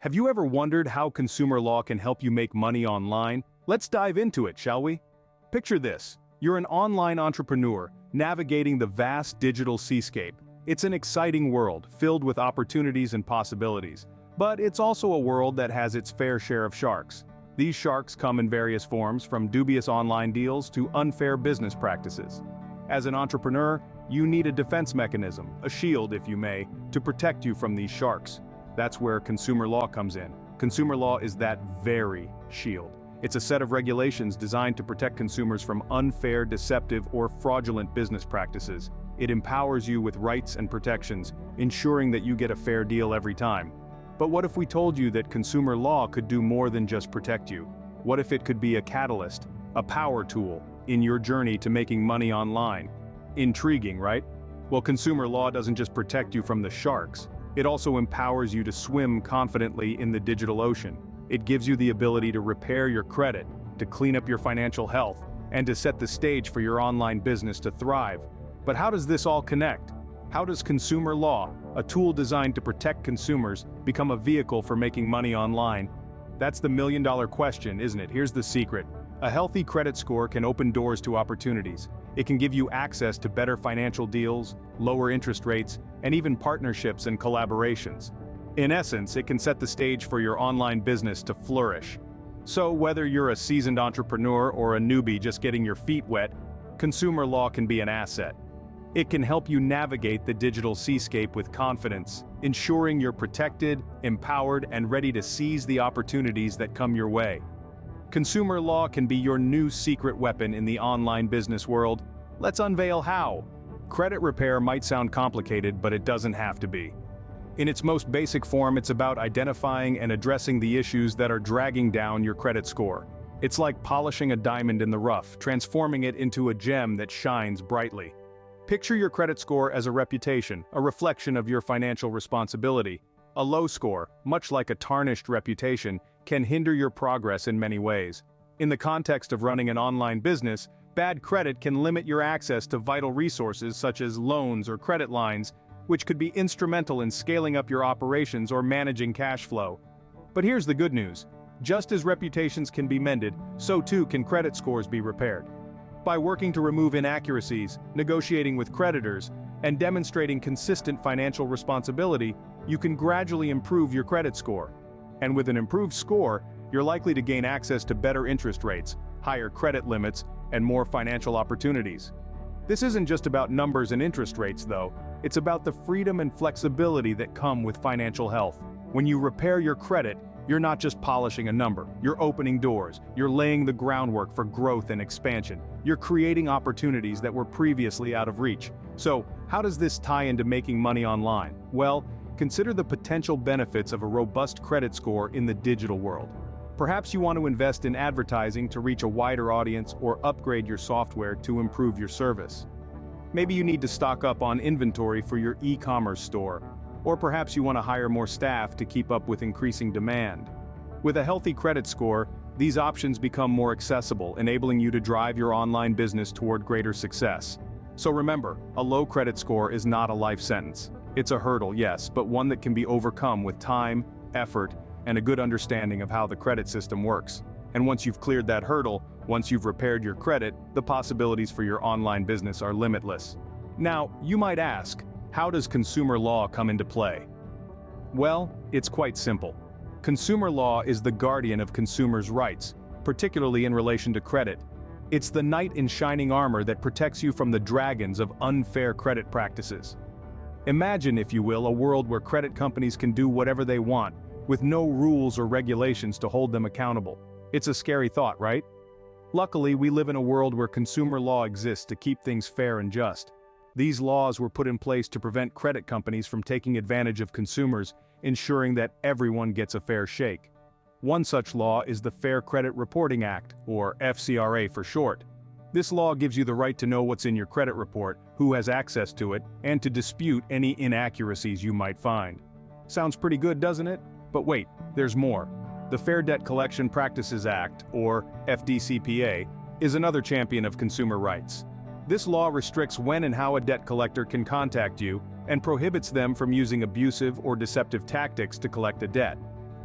Have you ever wondered how consumer law can help you make money online? Let's dive into it, shall we? Picture this. You're an online entrepreneur, navigating the vast digital seascape. It's an exciting world, filled with opportunities and possibilities. But it's also a world that has its fair share of sharks. These sharks come in various forms, from dubious online deals to unfair business practices. As an entrepreneur, you need a defense mechanism, a shield if you may, to protect you from these sharks. That's where consumer law comes in. Consumer law is that very shield. It's a set of regulations designed to protect consumers from unfair, deceptive, or fraudulent business practices. It empowers you with rights and protections, ensuring that you get a fair deal every time. But what if we told you that consumer law could do more than just protect you? What if it could be a catalyst, a power tool, in your journey to making money online? Intriguing, right? Well, consumer law doesn't just protect you from the sharks. It also empowers you to swim confidently in the digital ocean. It gives you the ability to repair your credit, to clean up your financial health, and to set the stage for your online business to thrive. But how does this all connect? How does consumer law, a tool designed to protect consumers, become a vehicle for making money online? That's the million-dollar question, isn't it? Here's the secret. A healthy credit score can open doors to opportunities. It can give you access to better financial deals, lower interest rates, and even partnerships and collaborations. In essence, it can set the stage for your online business to flourish. So whether you're a seasoned entrepreneur or a newbie just getting your feet wet, consumer law can be an asset. It can help you navigate the digital seascape with confidence, ensuring you're protected, empowered, and ready to seize the opportunities that come your way. Consumer law can be your new secret weapon in the online business world. Let's unveil how. Credit repair might sound complicated, but it doesn't have to be. In its most basic form, it's about identifying and addressing the issues that are dragging down your credit score. It's like polishing a diamond in the rough, transforming it into a gem that shines brightly. Picture your credit score as a reputation, a reflection of your financial responsibility. A low score, much like a tarnished reputation, can hinder your progress in many ways. In the context of running an online business, bad credit can limit your access to vital resources such as loans or credit lines, which could be instrumental in scaling up your operations or managing cash flow. But here's the good news. Just as reputations can be mended, so too can credit scores be repaired. By working to remove inaccuracies, negotiating with creditors, and demonstrating consistent financial responsibility, you can gradually improve your credit score. And with an improved score, you're likely to gain access to better interest rates, higher credit limits, and more financial opportunities. This isn't just about numbers and interest rates, though. It's about the freedom and flexibility that come with financial health. When you repair your credit, you're not just polishing a number, you're opening doors, you're laying the groundwork for growth and expansion, you're creating opportunities that were previously out of reach. So, how does this tie into making money online? Well, consider the potential benefits of a robust credit score in the digital world. Perhaps you want to invest in advertising to reach a wider audience or upgrade your software to improve your service. Maybe you need to stock up on inventory for your e-commerce store. Or perhaps you want to hire more staff to keep up with increasing demand. With a healthy credit score, these options become more accessible, enabling you to drive your online business toward greater success. So remember, a low credit score is not a life sentence. It's a hurdle, yes, but one that can be overcome with time, effort, and a good understanding of how the credit system works. And once you've cleared that hurdle, once you've repaired your credit, the possibilities for your online business are limitless. Now, you might ask, how does consumer law come into play? Well, it's quite simple. Consumer law is the guardian of consumers' rights, particularly in relation to credit. It's the knight in shining armor that protects you from the dragons of unfair credit practices. Imagine, if you will, a world where credit companies can do whatever they want, with no rules or regulations to hold them accountable. It's a scary thought, right? Luckily, we live in a world where consumer law exists to keep things fair and just. These laws were put in place to prevent credit companies from taking advantage of consumers, ensuring that everyone gets a fair shake. One such law is the Fair Credit Reporting Act, or FCRA for short. This law gives you the right to know what's in your credit report, who has access to it, and to dispute any inaccuracies you might find. Sounds pretty good, doesn't it? But wait, there's more. The Fair Debt Collection Practices Act, or FDCPA, is another champion of consumer rights. This law restricts when and how a debt collector can contact you, and prohibits them from using abusive or deceptive tactics to collect a debt.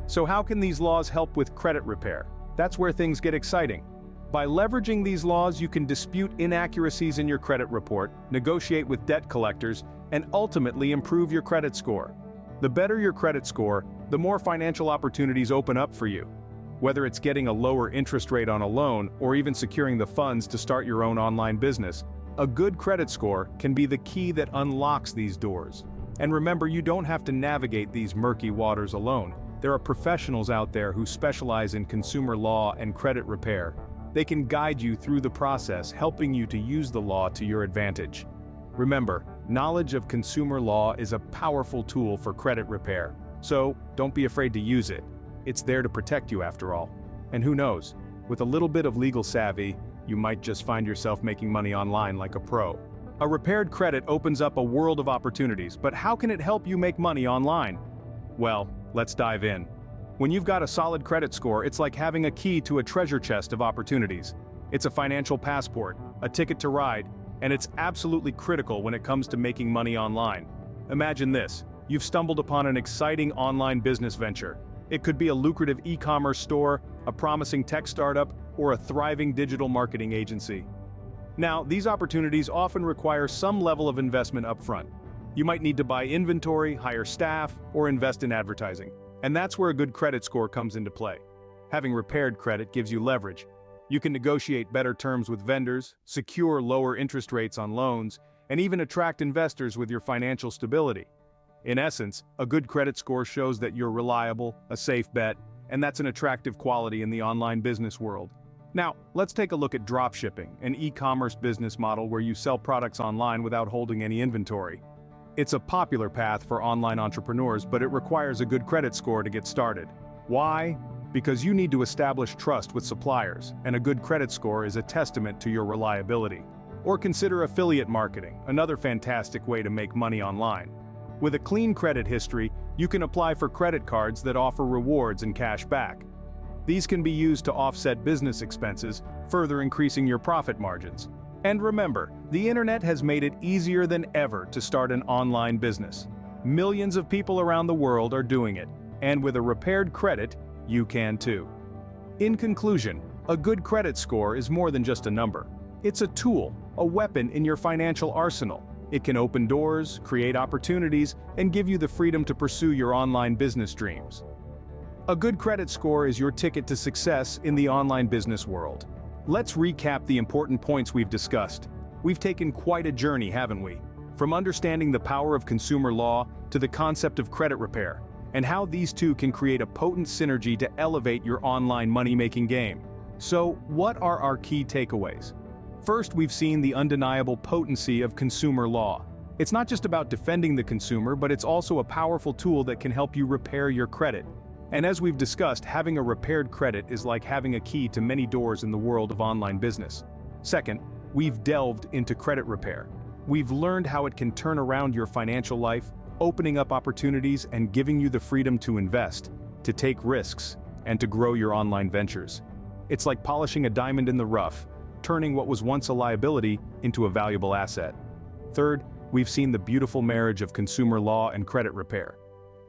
So how can these laws help with credit repair? That's where things get exciting. By leveraging these laws, you can dispute inaccuracies in your credit report, negotiate with debt collectors, and ultimately improve your credit score. The better your credit score, the more financial opportunities open up for you. Whether it's getting a lower interest rate on a loan or even securing the funds to start your own online business, a good credit score can be the key that unlocks these doors. And remember, you don't have to navigate these murky waters alone. There are professionals out there who specialize in consumer law and credit repair. They can guide you through the process, helping you to use the law to your advantage. Remember, knowledge of consumer law is a powerful tool for credit repair, so don't be afraid to use it. It's there to protect you after all. And who knows, with a little bit of legal savvy, you might just find yourself making money online like a pro. A repaired credit opens up a world of opportunities, but how can it help you make money online? Well, let's dive in. When you've got a solid credit score, it's like having a key to a treasure chest of opportunities. It's a financial passport, a ticket to ride, and it's absolutely critical when it comes to making money online. Imagine this: you've stumbled upon an exciting online business venture. It could be a lucrative e-commerce store, a promising tech startup, or a thriving digital marketing agency. Now, these opportunities often require some level of investment upfront. You might need to buy inventory, hire staff, or invest in advertising. And that's where a good credit score comes into play. Having repaired credit gives you leverage. You can negotiate better terms with vendors, secure lower interest rates on loans, and even attract investors with your financial stability. In essence, a good credit score shows that you're reliable, a safe bet, and that's an attractive quality in the online business world. Now, let's take a look at dropshipping, an e-commerce business model where you sell products online without holding any inventory. It's a popular path for online entrepreneurs, but it requires a good credit score to get started. Why? Because you need to establish trust with suppliers, and a good credit score is a testament to your reliability. Or consider affiliate marketing, another fantastic way to make money online. With a clean credit history, you can apply for credit cards that offer rewards and cash back. These can be used to offset business expenses, further increasing your profit margins. And remember, the internet has made it easier than ever to start an online business. Millions of people around the world are doing it, and with a repaired credit, you can too. In conclusion, a good credit score is more than just a number. It's a tool, a weapon in your financial arsenal. It can open doors, create opportunities, and give you the freedom to pursue your online business dreams. A good credit score is your ticket to success in the online business world. Let's recap the important points we've discussed. We've taken quite a journey, haven't we? From understanding the power of consumer law to the concept of credit repair, and how these two can create a potent synergy to elevate your online money-making game. So, what are our key takeaways? First, we've seen the undeniable potency of consumer law. It's not just about defending the consumer, but it's also a powerful tool that can help you repair your credit. And as we've discussed, having a repaired credit is like having a key to many doors in the world of online business. Second, we've delved into credit repair. We've learned how it can turn around your financial life, opening up opportunities and giving you the freedom to invest, to take risks, and to grow your online ventures. It's like polishing a diamond in the rough, turning what was once a liability into a valuable asset. Third, we've seen the beautiful marriage of consumer law and credit repair.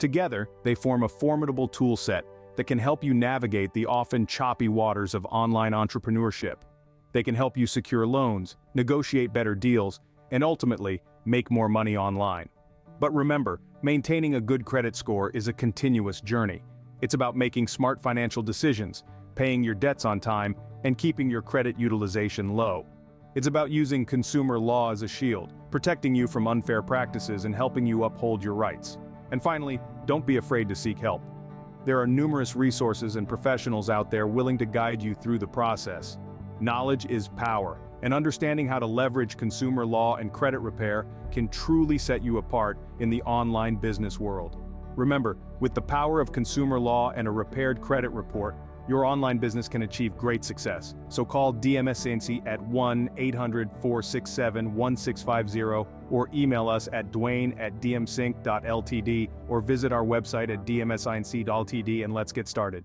Together, they form a formidable tool set that can help you navigate the often choppy waters of online entrepreneurship. They can help you secure loans, negotiate better deals, and ultimately, make more money online. But remember, maintaining a good credit score is a continuous journey. It's about making smart financial decisions, paying your debts on time, and keeping your credit utilization low. It's about using consumer law as a shield, protecting you from unfair practices and helping you uphold your rights. And finally, don't be afraid to seek help. There are numerous resources and professionals out there willing to guide you through the process. Knowledge is power, and understanding how to leverage consumer law and credit repair can truly set you apart in the online business world. Remember, with the power of consumer law and a repaired credit report, your online business can achieve great success. So call DMS Agency at 1-800-467-1650 or email us at dwayne@dmsync.ltd or visit our website at dmsinc.ltd and let's get started.